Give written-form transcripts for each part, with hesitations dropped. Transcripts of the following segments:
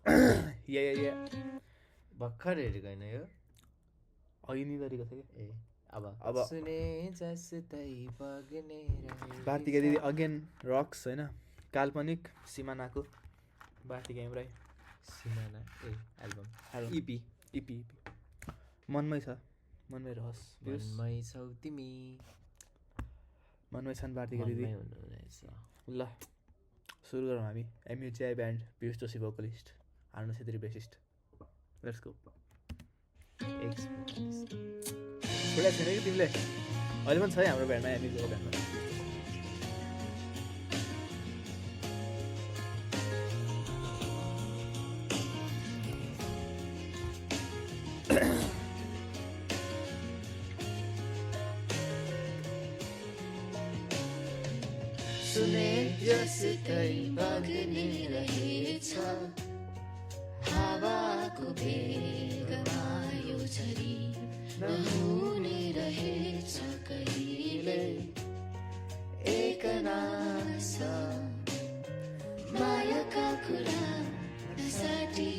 या भर्खर हेरेको होइन यो अघि नि गरेको थियो ए अब सुने जस्तै बग्ने भारतीका दिदी अगेन रक्स होइन काल्पनिक सिमानाको भारतीका इमराई सिमाना ए एल्बम इपी इपी मनमै छ मनमै रहस मनमै छौ तिमी मनमै छन् भारतीका दिदी हुनुहुनेछ ल सुरु गरौँ हामी एमयुजिआई ब्यान्ड पियुष जोशी भोकलिस्ट हार्नु छेत्री बेसिस्ट लेट्स गो छोडा छैन कि तिमीले अहिले पनि छ है हाम्रो ब्यान्डमा एमयुजिआई ब्यान्डमा सुने जस्तै बग्ने रहेछ हावाको वेगमा यो झरी नहुने रहेछ कहिले एकनास मायाका कुरा नसाटी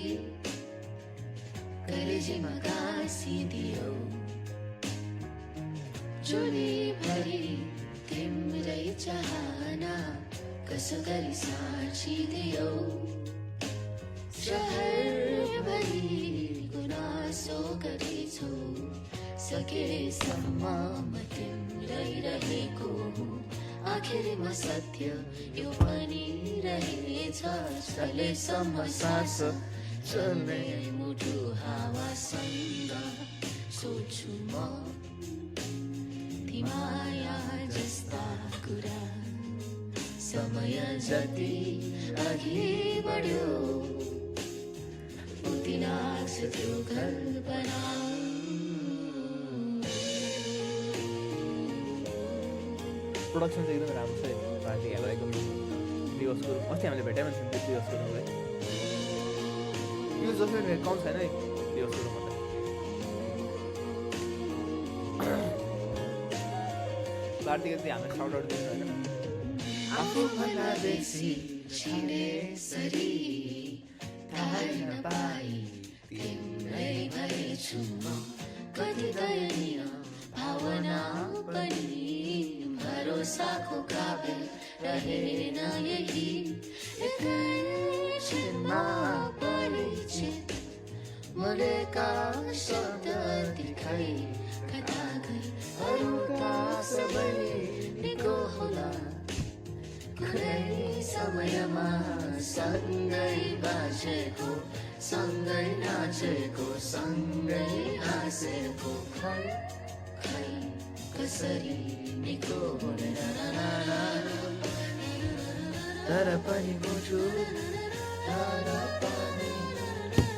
कलेजीमा गाँसिदियो जुनीभरि तिम्रै चाहना कसो गरी साँचिदियो सहरभरि गुनासो गरेछु सकेसम्म म तिम्रै रहेको हुँ आखिरमा सत्य यो पनि रहेछ चलेसम्म सास चल्ने मुटु हावासँग सोच्छु म माया जस्ता कुरा समय जति अघि बढ्यो उति लाग्छ त्यो कल्पना प्रोडक्सन चाहिँ एकदमै राम्रो छ है भारतीयहरूलाई एकदम दिवस गुरुङ अस्ति हामीले भेटाइमा थियौँ त्यो दिवस गुरुङलाई यो जसले कम छैन है दिवस गुरुङ भन्दा भारतीय चाहिँ हामीलाई साउट आउट दिनु होइन आफूभन्दा बेसी छिने सरी थाहै नपाई तिम्रै भएछु म कति दयनीय भावना पनि भरोसाको काबिल रहेन यही एकैछिनमा परिचित बोलेका शब्द दिखाइ कता गई अरूका सबै निको होला कुनै समयमा सँगै बाँचेको सँगै नाचेको सँगै हाँसेको खै खै कसरी निको हुने तर पनि मुटु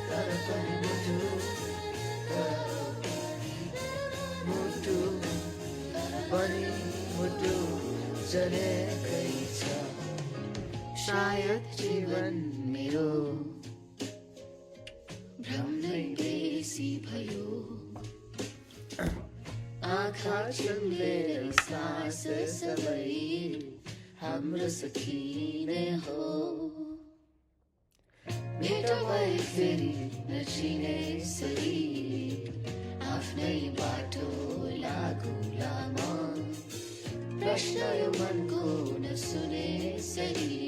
तर पनि मुटु पनि मुटु जलेकै छ सायद जीवन मेरो भ्रम नै बेसी भयो आँखा चिम्लेर सास सबै हाम्रो सकिने हो भेट भए फेरि नचिने सरी आफ्नै बाटो लागुला म प्रश्न यो मनको नसुने सरी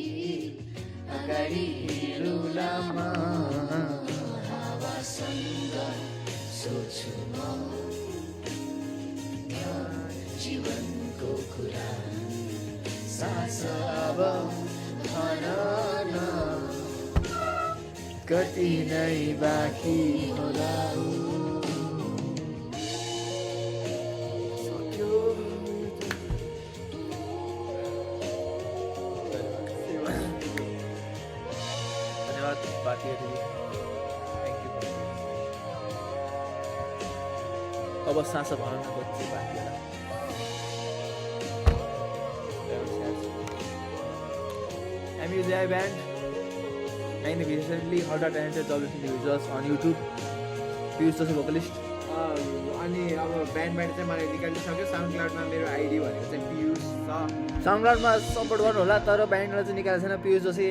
अगाडि हिँडुला म हावासँग सोच्छु म जीवनको कुरा सास अब भन न कति नै बाँकी होला भारतीय दिदी थ्याङ्क यू अब सास भनौँ न कति बाँकी होला एमयुजिआई band and recently heard a talented job individuals on YouTube. Piyush Joshi vocalist अनि अब ब्यान्डबाट चाहिँ मलाई निकालिसक्यो साउन्ड क्लाउडमा मेरो आइडी भनेको चाहिँ पियुष छ साउन्ड क्लाउडमा सपोर्ट गर्नु होला तर ब्यान्डलाई चाहिँ निकालेको छैन पियुष जोशी